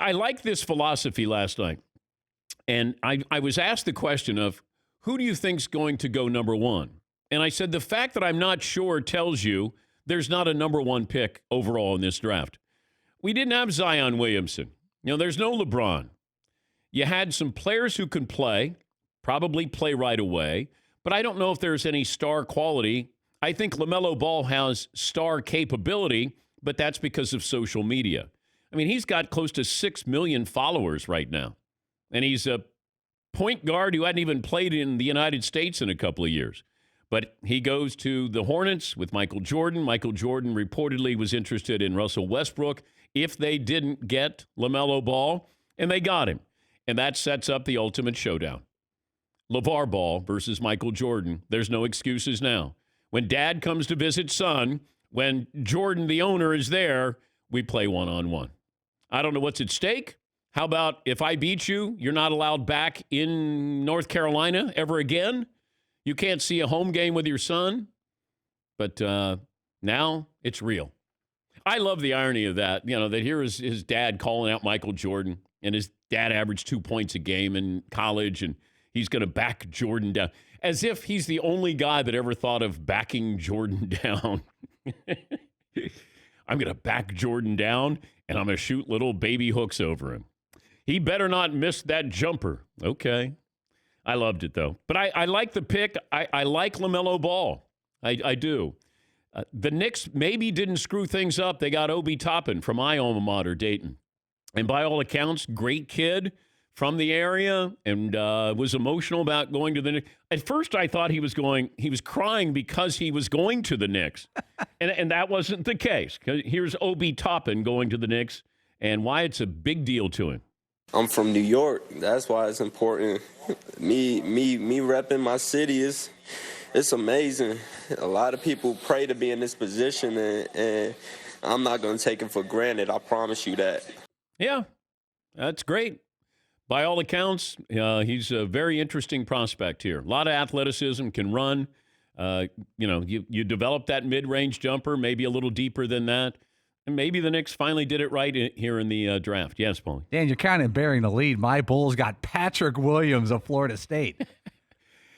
I like this philosophy last night. And I was asked the question of, who do you think's going to go number one? And I said, the fact that I'm not sure tells you there's not a number one pick overall in this draft. We didn't have Zion Williamson. There's no LeBron. You had some players who can play, probably play right away, but I don't know if there's any star quality. I think LaMelo Ball has star capability, but that's because of social media. I mean, he's got close to 6 million followers right now, and he's a point guard who hadn't even played in the United States in a couple of years. But he goes to the Hornets with Michael Jordan. Michael Jordan reportedly was interested in Russell Westbrook if they didn't get LaMelo Ball, and they got him. And that sets up the ultimate showdown. LeVar Ball versus Michael Jordan. There's no excuses now. When dad comes to visit son, when Jordan, the owner, is there, we play one-on-one. I don't know what's at stake. How about if I beat you, you're not allowed back in North Carolina ever again? You can't see a home game with your son? But now it's real. I love the irony of that, that here is his dad calling out Michael Jordan, and his dad averaged 2 points a game in college, and he's going to back Jordan down. As if he's the only guy that ever thought of backing Jordan down. I'm going to back Jordan down, and I'm going to shoot little baby hooks over him. He better not miss that jumper. Okay. I loved it, though. But I like the pick. I like LaMelo Ball. I do. The Knicks maybe didn't screw things up. They got Obi Toppin from my alma mater, Dayton. And by all accounts, great kid from the area, and was emotional about going to the Knicks. At first, I thought he was crying because he was going to the Knicks. and that wasn't the case. Here's Obi Toppin going to the Knicks, and why it's a big deal to him. I'm from New York. That's why it's important. Me repping my city it's amazing. A lot of people pray to be in this position, and I'm not going to take it for granted. I promise you that. Yeah, that's great. By all accounts, he's a very interesting prospect here. A lot of athleticism, can run. You develop that mid-range jumper, maybe a little deeper than that. And maybe the Knicks finally did it right here in the draft. Yes, Paulie. Dan, you're kind of bearing the lead. My Bulls got Patrick Williams of Florida State.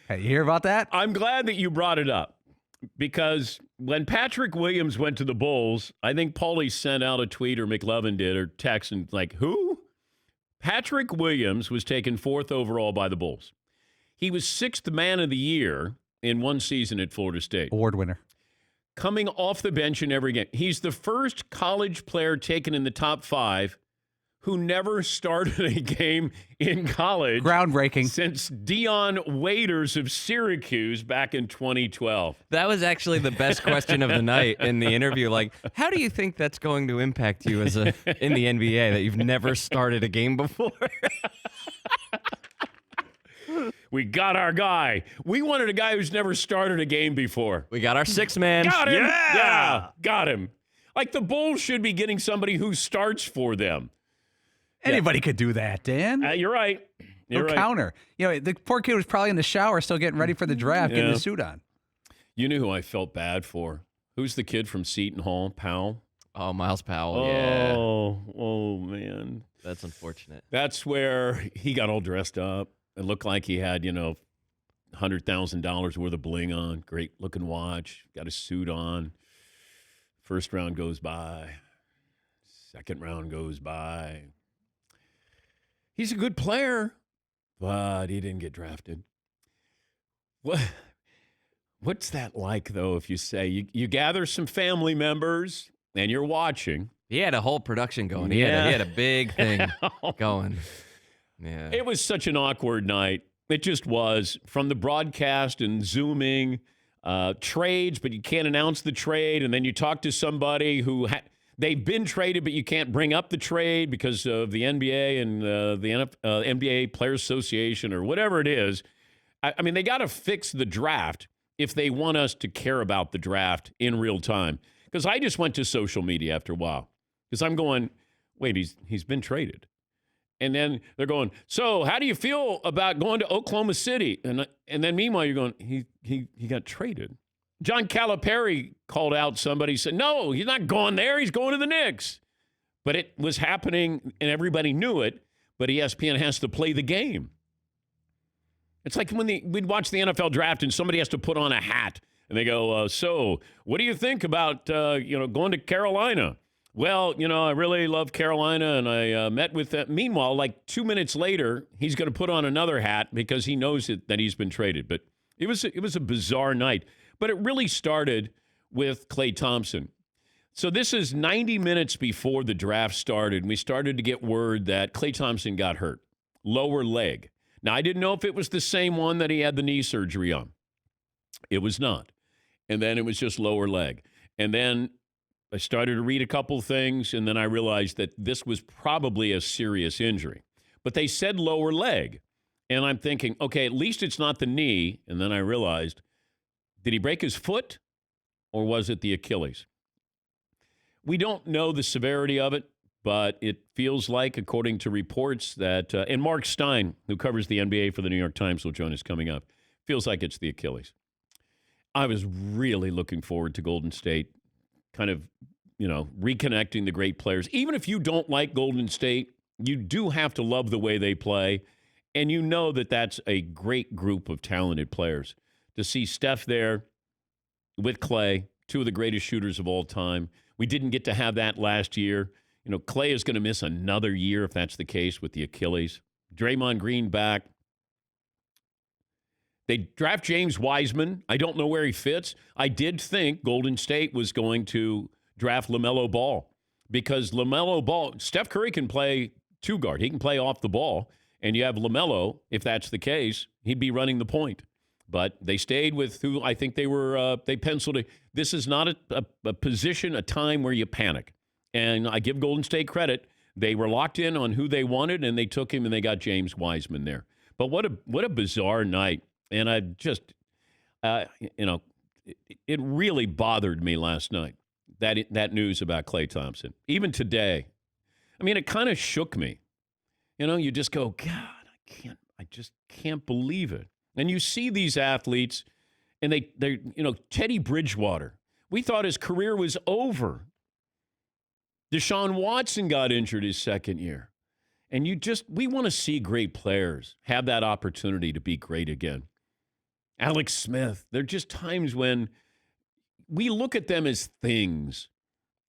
Hey, you hear about that? I'm glad that you brought it up, because when Patrick Williams went to the Bulls, I think Paulie sent out a tweet, or McLovin did, or text, and like, who? Patrick Williams was taken 4th overall by the Bulls. He was 6th man of the year in one season at Florida State. Award winner. Coming off the bench in every game. He's the first college player taken in the top 5 who never started a game in college. Groundbreaking. Since Dion Waiters of Syracuse back in 2012. That was actually the best question of the night in the interview. Like, how do you think that's going to impact you in the NBA, that you've never started a game before? We got our guy. We wanted a guy who's never started a game before. We got our 6th man. Got him. Yeah, got him. Like, the Bulls should be getting somebody who starts for them. Anybody could do that, Dan. You're right. You're right. Counter. The poor kid was probably in the shower still getting ready for the draft, getting his suit on. You knew who I felt bad for. Who's the kid from Seton Hall? Powell? Oh, Miles Powell. Oh, man. That's unfortunate. That's where he got all dressed up. It looked like he had, $100,000 worth of bling on. Great looking watch. Got a suit on. First round goes by. Second round goes by. He's a good player, but he didn't get drafted. What's that like, though, if you say you gather some family members and you're watching? He had a whole production going. He had a big thing going. Yeah. It was such an awkward night. It just was. From the broadcast and Zooming, trades, but you can't announce the trade, and then you talk to somebody who they've been traded, but you can't bring up the trade because of the NBA and the NBA Players Association or whatever it is. I mean, they got to fix the draft if they want us to care about the draft in real time. Because I just went to social media after a while. Because I'm going, wait, he's been traded. And then they're going, so how do you feel about going to Oklahoma City? And then meanwhile, you're going, he got traded. John Calipari called out somebody, said, no, he's not going there. He's going to the Knicks. But it was happening, and everybody knew it, but ESPN has to play the game. It's like when we'd watch the NFL draft and somebody has to put on a hat, and they go, so what do you think about going to Carolina? Well, I really love Carolina, and I met with them. Meanwhile, like 2 minutes later, he's going to put on another hat because he knows that he's been traded. But it was a bizarre night. But it really started with Klay Thompson. So this is 90 minutes before the draft started, and we started to get word that Klay Thompson got hurt, lower leg. Now, I didn't know if it was the same one that he had the knee surgery on. It was not. And then it was just lower leg. And then I started to read a couple things, and then I realized that this was probably a serious injury. But they said lower leg. And I'm thinking, okay, at least it's not the knee. And then I realized, did he break his foot, or was it the Achilles? We don't know the severity of it, but it feels like, according to reports that, and Mark Stein, who covers the NBA for the New York Times, will join us coming up, feels like it's the Achilles. I was really looking forward to Golden State kind of, reconnecting the great players. Even if you don't like Golden State, you do have to love the way they play, and you know that that's a great group of talented players. To see Steph there with Klay, two of the greatest shooters of all time. We didn't get to have that last year. Klay is going to miss another year if that's the case with the Achilles. Draymond Green back. They draft James Wiseman. I don't know where he fits. I did think Golden State was going to draft LaMelo Ball because LaMelo Ball, Steph Curry can play two guard. He can play off the ball. And you have LaMelo, if that's the case, he'd be running the point. But they stayed with who I think they penciled it. This is not a position, a time where you panic. And I give Golden State credit. They were locked in on who they wanted, and they took him, and they got James Wiseman there. But what a bizarre night. And I just, it really bothered me last night, that news about Klay Thompson. Even today. I mean, it kind of shook me. You just go, God, I just can't believe it. And you see these athletes, and they're Teddy Bridgewater. We thought his career was over. Deshaun Watson got injured his second year. And we want to see great players have that opportunity to be great again. Alex Smith, there are just times when we look at them as things,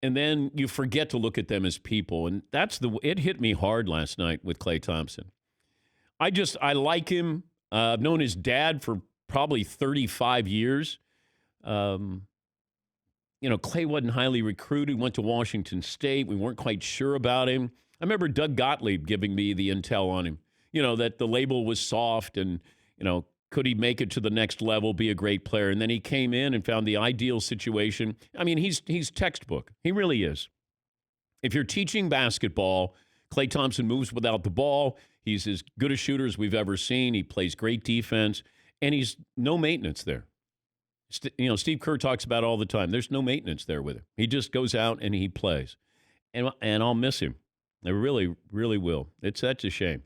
and then you forget to look at them as people. And it hit me hard last night with Klay Thompson. I like him. I've known his dad for probably 35 years. Klay wasn't highly recruited, went to Washington State. We weren't quite sure about him. I remember Doug Gottlieb giving me the intel on him, that the label was soft and, could he make it to the next level, be a great player? And then he came in and found the ideal situation. I mean, he's textbook. He really is. If you're teaching basketball, Klay Thompson moves without the ball. He's as good a shooter as we've ever seen. He plays great defense, and he's no maintenance there. Steve Kerr talks about it all the time. There's no maintenance there with him. He just goes out and he plays. And I'll miss him. I really, really will. It's such a shame.